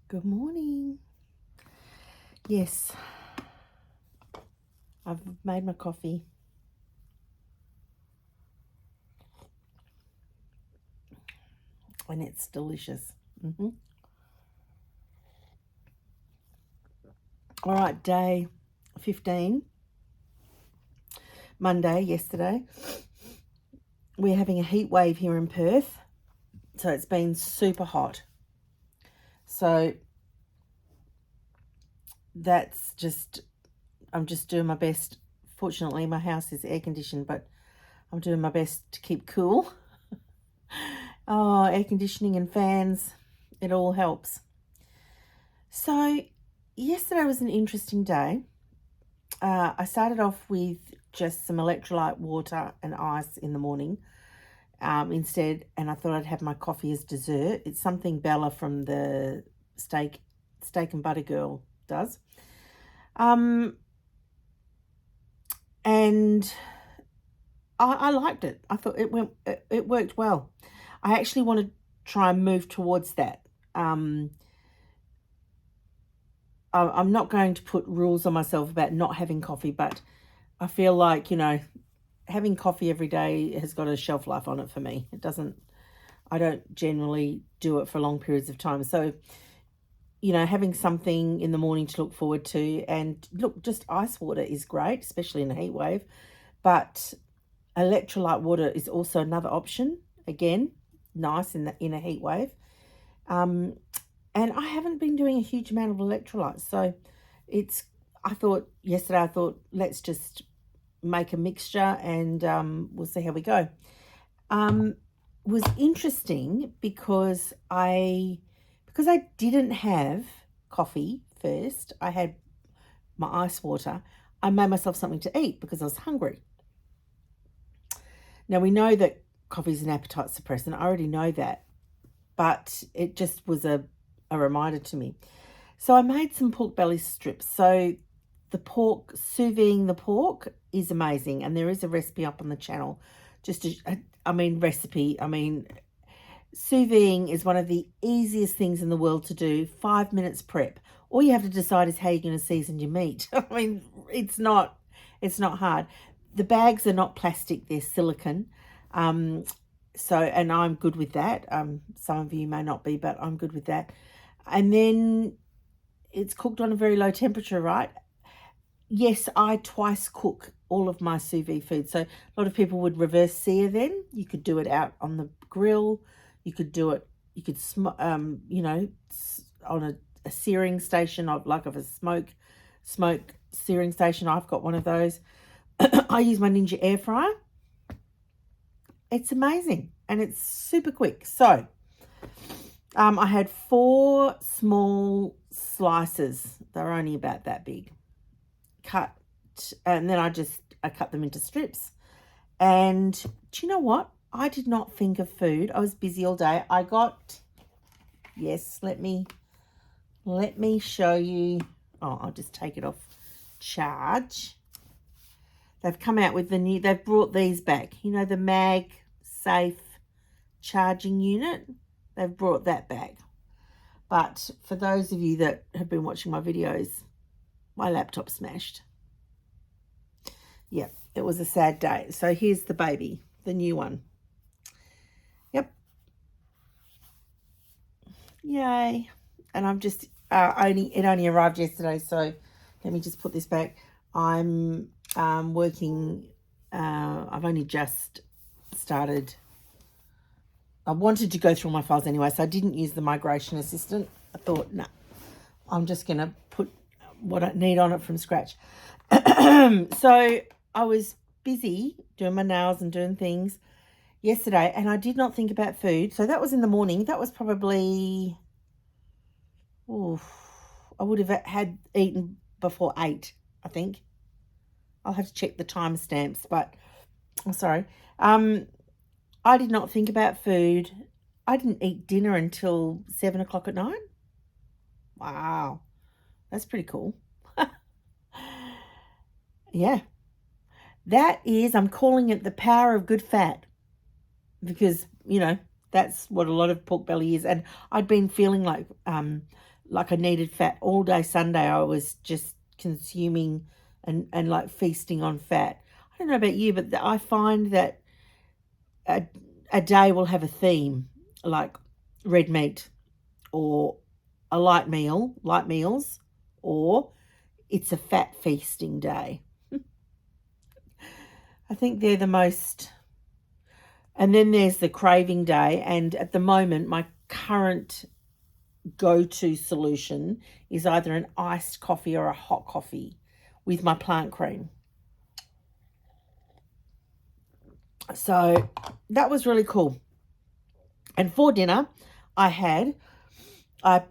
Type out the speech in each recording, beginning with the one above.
Good morning. Yes, I've made my coffee. And it's delicious. All right, day 15, Monday, yesterday. We're having a heat wave here in Perth. So it's been super hot. So that's just, I'm just doing my best. Fortunately, my house is air conditioned, but I'm doing my best to keep cool. Oh, air conditioning and fans, it all helps. So yesterday was an interesting day. I started off with just some electrolyte water and ice in the morning instead, and I thought I'd have my coffee as dessert. It's something Bella from the steak and butter girl does. And I liked it. I thought it worked well. I actually want to try and move towards that. I'm not going to put rules on myself about not having coffee, but I feel like, having coffee every day has got a shelf life on it for me. I don't generally do it for long periods of time. So, having something in the morning to look forward to, and look, just ice water is great, especially in a heat wave, but electrolyte water is also another option. Again, nice in a heat wave. And I haven't been doing a huge amount of electrolytes. So I thought let's just make a mixture and we'll see how we go. Was interesting because I didn't have coffee first. I had my ice water. I made myself something to eat because I was hungry. Now, we know that coffee is an appetite suppressant. I already know that. But it just was a reminder to me. So I made some pork belly strips. So the pork, sous videing the pork is amazing. And there is a recipe up on the channel. Sous videing is one of the easiest things in the world to do. 5 minutes prep. All you have to decide is how you're going to season your meat. It's not hard. The bags are not plastic, they're silicone. And I'm good with that. Some of you may not be, but I'm good with that. And then it's cooked on a very low temperature, right? Yes, I twice cook all of my sous vide food. So a lot of people would reverse sear then. You could do it out on the grill. You could do it, on a searing station, of a smoke searing station. I've got one of those. I use my Ninja air fryer. It's amazing and it's super quick. So I had 4 small slices. They're only about that big. Cut, and then I cut them into strips. And do you know what? I did not think of food. I was busy all day. Let me show you. Oh, I'll just take it off charge. They've come out with they've brought these back. The MagSafe charging unit. They've brought that back. But for those of you that have been watching my videos, my laptop smashed. Yep, it was a sad day. So here's the baby, the new one. Yep. Yay. And I'm just, it only arrived yesterday, so let me just put this back. I'm working, I've only just started. I wanted to go through my files anyway, so I didn't use the migration assistant. I thought, no, I'm just going to put what I need on it from scratch. So I was busy doing my nails and doing things yesterday, and I did not think about food. So that was in the morning. That was probably, I would have eaten before 8, I think. I'll have to check the timestamps, but I'm sorry. I did not think about food. I didn't eat dinner until 7 o'clock at night. Wow. That's pretty cool. Yeah. That is, I'm calling it the power of good fat. Because, that's what a lot of pork belly is. And I'd been feeling like like I needed fat all day Sunday. I was just consuming and like feasting on fat. I don't know about you, but I find that a day will have a theme, like red meat or a light meals, or it's a fat feasting day. I think they're the most. And then there's the craving day. And at the moment, my current go-to solution is either an iced coffee or a hot coffee with my plant cream. So that was really cool. And for dinner, I had a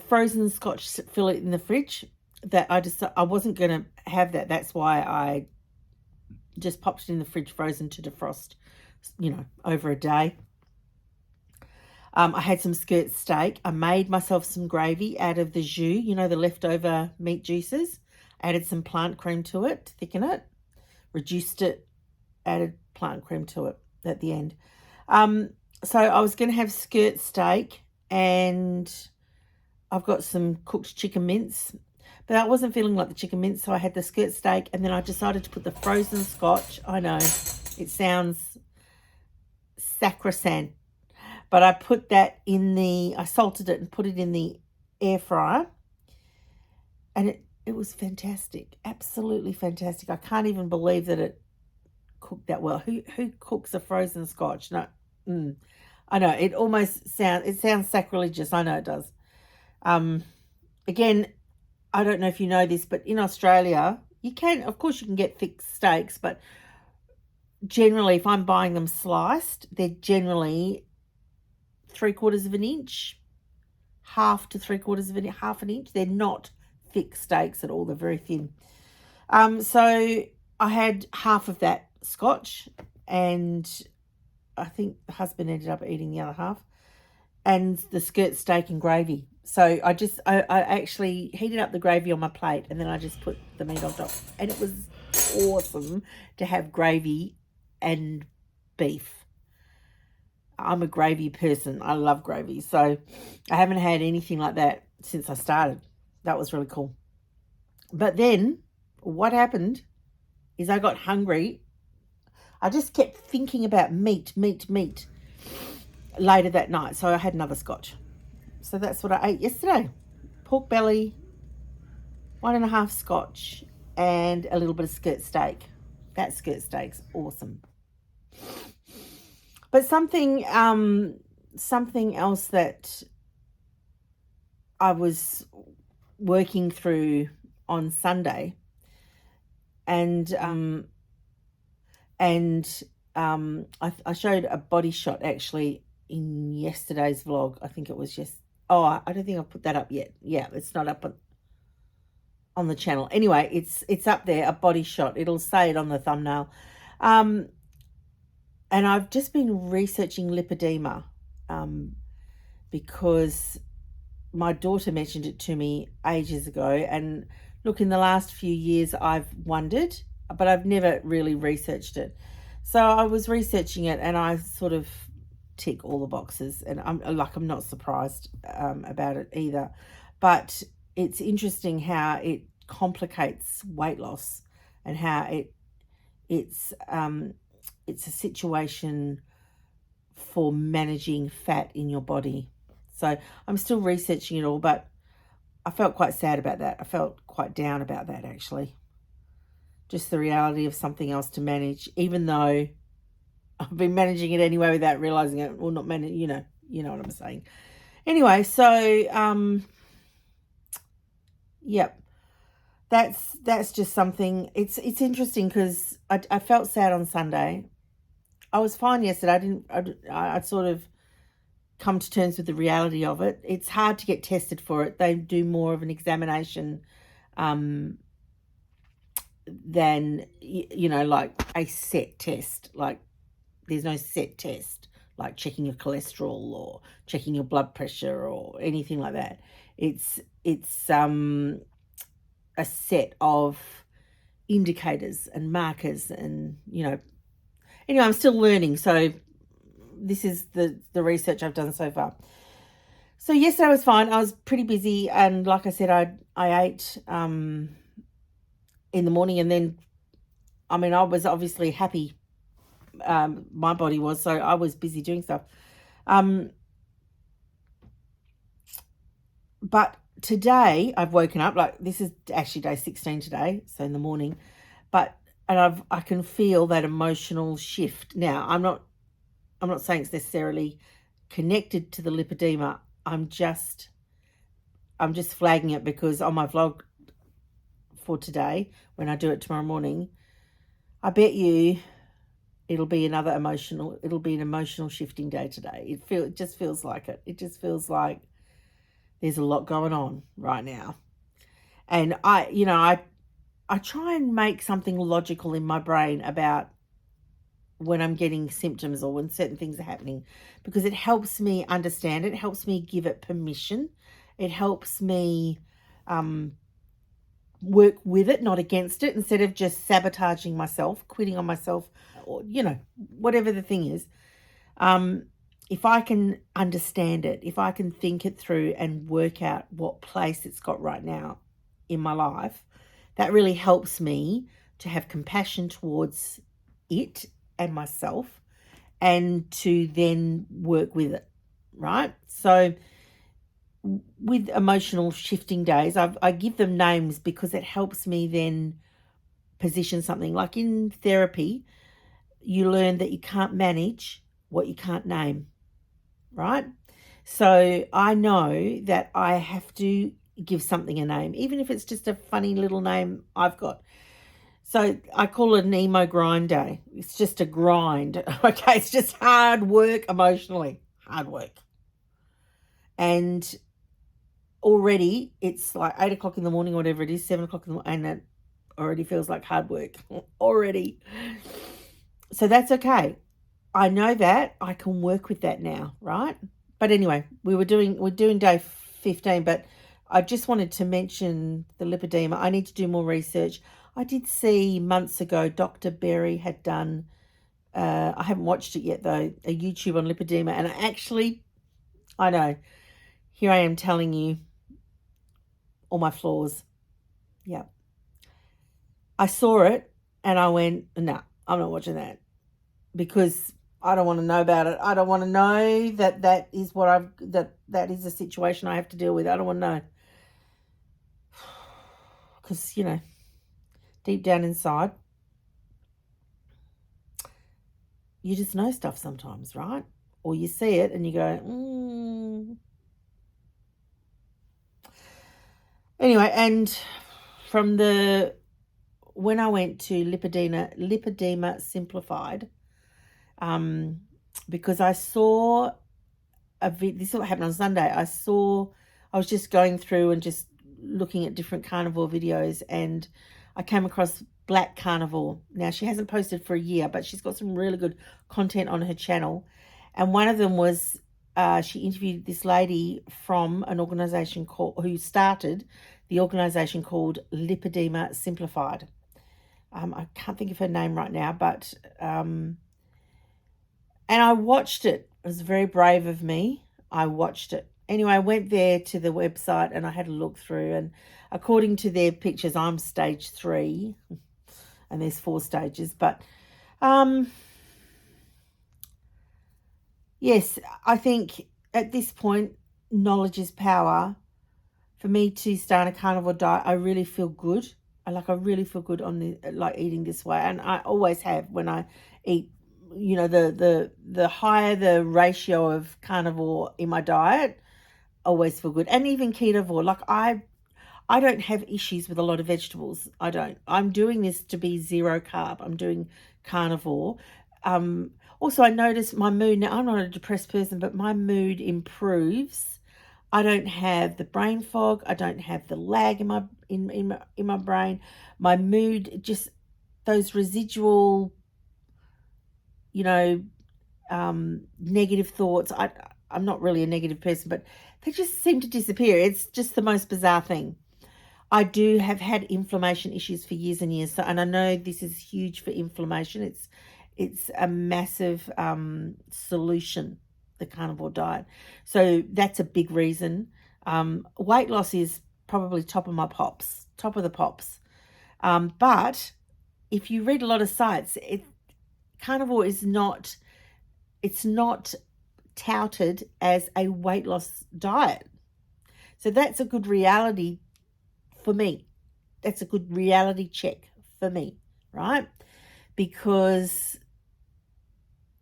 frozen Scotch fillet in the fridge that I wasn't going to have that. That's why I just popped it in the fridge frozen to defrost, over a day. I had some skirt steak. I made myself some gravy out of the jus, the leftover meat juices. Added some plant cream to it to thicken it. Reduced it, added plant cream to it at the end. So I was going to have skirt steak, and I've got some cooked chicken mince, but I wasn't feeling like the chicken mince, so I had the skirt steak, and then I decided to put the frozen Scotch. I know, it sounds sacrosanct, but I put that I salted it and put it in the air fryer, and it was fantastic, absolutely fantastic. I can't even believe that it cooked that well. Who cooks a frozen Scotch? No, I know, it sounds sacrilegious. I know it does. Again, I don't know if you know this, but in Australia, you can get thick steaks, but generally, if I'm buying them sliced, they're generally 3/4 of an inch, half to 3/4 of an inch, half an inch. They're not thick steaks at all. They're very thin. So I had half of that Scotch, and I think the husband ended up eating the other half, and the skirt steak and gravy. So I actually heated up the gravy on my plate, and then I just put the meat on top, and it was awesome to have gravy and beef. I'm a gravy person. I love gravy. So I haven't had anything like that since I started. That was really cool. But then what happened is I got hungry. I just kept thinking about meat later that night. So I had another Scotch. So that's what I ate yesterday. Pork belly, 1.5 Scotch, and a little bit of skirt steak. That skirt steak's awesome. But something else that I was working through on Sunday, and I showed a body shot actually in yesterday's vlog. I think it was just. Oh, I don't think I've put that up yet. Yeah, it's not up on the channel. Anyway, it's up there, a body shot. It'll say it on the thumbnail. And I've just been researching lipedema because my daughter mentioned it to me ages ago. And look, in the last few years, I've wondered, but I've never really researched it. So I was researching it, and I sort of tick all the boxes, and I'm not surprised about it either. But it's interesting how it complicates weight loss, and how it's a situation for managing fat in your body. So I'm still researching it all, but I felt quite sad about that. I felt quite down about that, actually. Just the reality of something else to manage, even though I've been managing it anyway without realizing it. Well, not manage, you know what I'm saying. Anyway, so yep, that's just something. It's interesting because I felt sad on Sunday. I was fine yesterday. I'd sort of come to terms with the reality of it. It's hard to get tested for it. They do more of an examination than like a set test. Like, there's no set test like checking your cholesterol or checking your blood pressure or anything like that. It's a set of indicators and markers, and anyway, I'm still learning. So this is the research I've done so far. So yesterday was fine. I was pretty busy, and like I said, I ate in the morning, and then I was obviously happy. My body was, so I was busy doing stuff. But today I've woken up, like, this is actually day 16 today, so in the morning. And I can feel that emotional shift. Now, I'm not saying it's necessarily connected to the lipedema. I'm just flagging it because on my vlog for today, when I do it tomorrow morning, I bet you it'll be an emotional shifting day today. It just feels like it. It just feels like there's a lot going on right now. And I try and make something logical in my brain about when I'm getting symptoms or when certain things are happening, because it helps me understand it. It helps me give it permission. It helps me work with it, not against it, instead of just sabotaging myself, quitting on myself, or, whatever the thing is. If I can understand it, if I can think it through and work out what place it's got right now in my life, that really helps me to have compassion towards it and myself, and to then work with it, right? So with emotional shifting days, I give them names because it helps me then position something. Like in therapy, you learn that you can't manage what you can't name, right? So I know that I have to give something a name, even if it's just a funny little name I've got. So I call it an emo grind day. It's just a grind. Okay, it's just hard work emotionally, hard work. And already it's like 8 o'clock in the morning, or whatever it is, 7 o'clock in the morning, and it already feels like hard work already. So that's okay. I know that I can work with that now, right? But anyway, we're doing day 15, but I just wanted to mention the lipedema. I need to do more research. I did see months ago Dr. Berry had done, I haven't watched it yet though, a YouTube on lipedema, and I know, here I am telling you all my flaws. Yeah. I saw it and I went, no, I'm not watching that, because I don't want to know about it. I don't want to know that is that is a situation I have to deal with. I don't want to know. Because, deep down inside, you just know stuff sometimes, right? Or you see it and you go, Anyway, and when I went to Lipedema Simplified, because I saw this is what happened on Sunday. I was just going through and just looking at different carnivore videos, and I came across Black Carnivore. Now, she hasn't posted for a year, but she's got some really good content on her channel. And one of them was, she interviewed this lady from an organization who started the organization called Lipedema Simplified. I can't think of her name right now, but and I watched it. It was very brave of me. I watched it. Anyway, I went there to the website and I had a look through, and according to their pictures, I'm stage 3, and there's 4 stages. But yes, I think at this point, knowledge is power. For me to start a carnivore diet, I really feel good. I really feel good on eating this way, and I always have when I eat. The higher the ratio of carnivore in my diet, always feel good. And even ketovore, I don't have issues with a lot of vegetables. I don't. I'm doing this to be 0 carb. I'm doing carnivore. Also, I notice my mood. Now, I'm not a depressed person, but my mood improves. I don't have the brain fog. I don't have the lag in my brain. My mood, just those residual, negative thoughts. I'm not really a negative person, but they just seem to disappear. It's just the most bizarre thing. I do have had inflammation issues for years and years, and I know this is huge for inflammation. It's a massive solution the carnivore diet. So that's a big reason. Weight loss is probably top of the pops. But if you read a lot of sites, carnivore is not, it's not touted as a weight loss diet. So that's a good reality for me. That's a good reality check for me, right? Because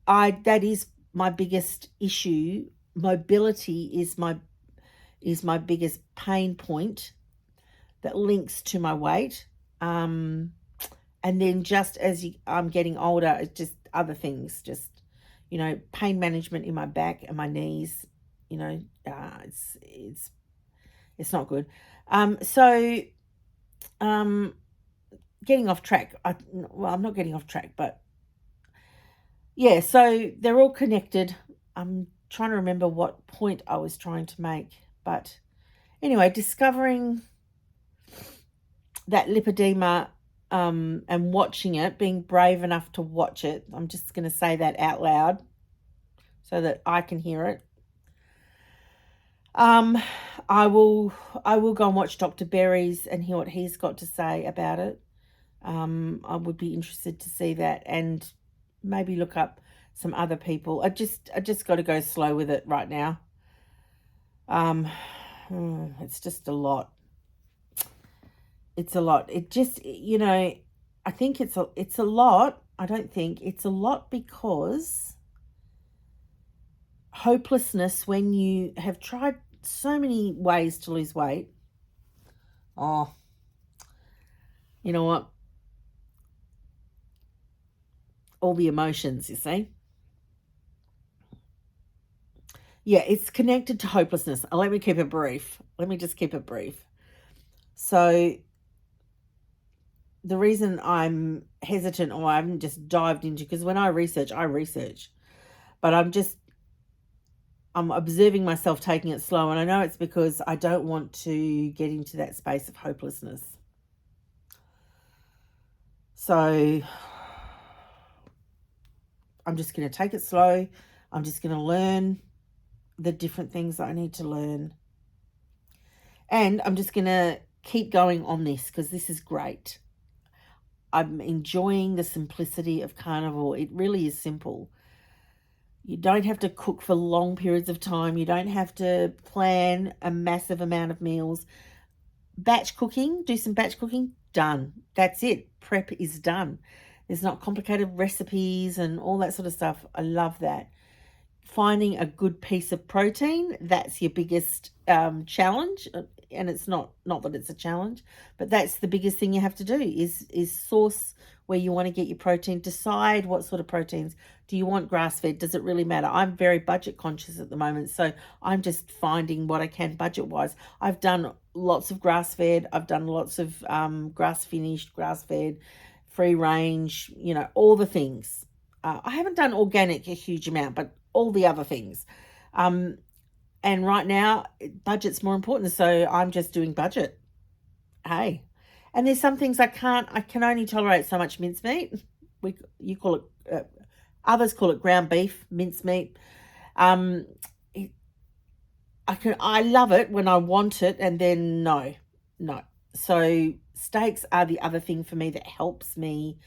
that is my biggest issue. Mobility is my biggest pain point that links to my weight. And then just as I'm getting older, it's just other things, just, pain management in my back and my knees, it's not good. Getting off track. I'm not getting off track, but yeah, so they're all connected. I'm trying to remember what point I was trying to make, but anyway, discovering that lipedema and watching it, being brave enough to watch it. I'm just going to say that out loud so that I can hear it. I will go and watch Dr. Berry's and hear what he's got to say about it. I would be interested to see that, and maybe look up some other people. I just got to go slow with it right now. It's just a lot. It's a lot. It just, I think it's a lot. I don't think it's a lot because hopelessness when you have tried so many ways to lose weight. Oh, you know what? All the emotions, you see. Yeah, it's connected to hopelessness. Let me keep it brief. Let me just keep it brief. So the reason I'm hesitant, or I haven't just dived into, because when I research, but I'm observing myself taking it slow, and I know it's because I don't want to get into that space of hopelessness. So I'm just going to take it slow. I'm just going to learn the different things that I need to learn. And I'm just going to keep going on this because this is great. I'm enjoying the simplicity of carnivore. It really is simple. You don't have to cook for long periods of time. You don't have to plan a massive amount of meals. Batch cooking, do some batch cooking, done. That's it. Prep is done. There's not complicated recipes and all that sort of stuff. I love that. Finding a good piece of protein, that's your biggest challenge. And it's not that it's a challenge, but that's the biggest thing you have to do is source where you want to get your protein. Decide what sort of proteins. Do you want grass-fed? Does it really matter? I'm very budget conscious at the moment, so I'm just finding what I can budget-wise. I've done lots of grass-fed. I've done lots of grass-finished, grass-fed, free-range, all the things. I haven't done organic a huge amount, but all the other things. And right now, budget's more important, so I'm just doing budget. Hey. And there's some things I can only tolerate so much mincemeat. You call it, others call it ground beef, mincemeat. I love it when I want it, and then no. So steaks are the other thing for me that helps me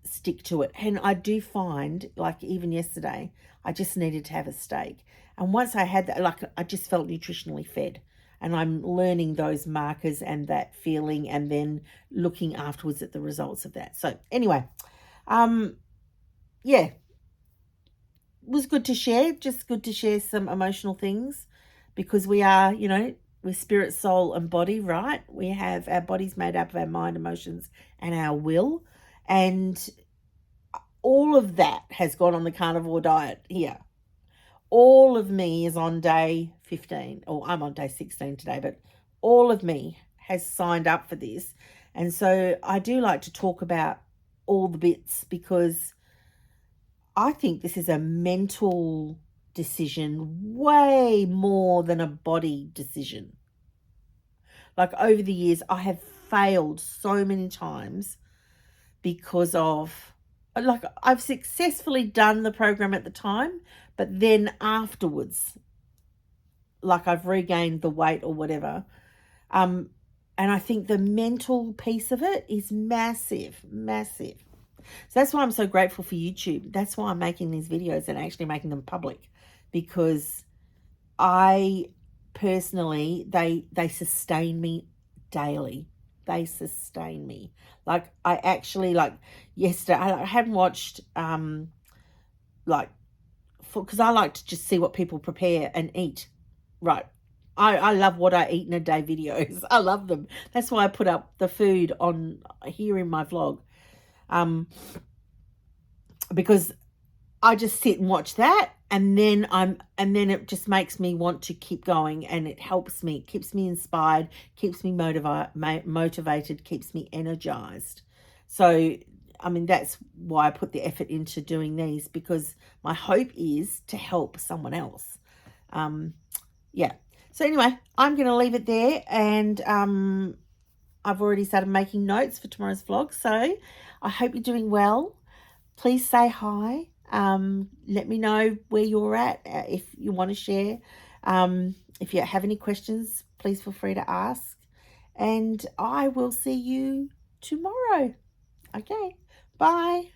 stick to it. And I do find, like even yesterday, I just needed to have a steak. And once I had that, I just felt nutritionally fed. And I'm learning those markers and that feeling, and then looking afterwards at the results of that. So anyway, yeah, it was good to share, just good to share some emotional things, because we are, we're spirit, soul, and body, right? We have our bodies made up of our mind, emotions, and our will. And all of that has gone on the carnivore diet here. All of me is on day 15, or I'm on day 16 today, but all of me has signed up for this. And so I do like to talk about all the bits, because I think this is a mental decision way more than a body decision. Like over the years, I have failed so many times because of like I've successfully done the program at the time, but then afterwards, like I've regained the weight or whatever. And I think the mental piece of it is massive, massive. So that's why I'm so grateful for YouTube. That's why I'm making these videos and actually making them public, because I personally, they sustain me daily. They sustain me. Like I actually, like yesterday, I hadn't watched like, because I like to just see what people prepare and eat. Right. I love what I eat in a day videos. I love them. That's why I put up the food on here in my vlog. Because I just sit and watch that, and then it just makes me want to keep going, and it helps me, keeps me inspired, keeps me motivated, keeps me energized. So, I mean, that's why I put the effort into doing these, because my hope is to help someone else. Yeah. So anyway, I'm going to leave it there, and I've already started making notes for tomorrow's vlog. So I hope you're doing well. Please say hi. Let me know where you're at, if you want to share. If you have any questions, please feel free to ask. And I will see you tomorrow. Okay, bye.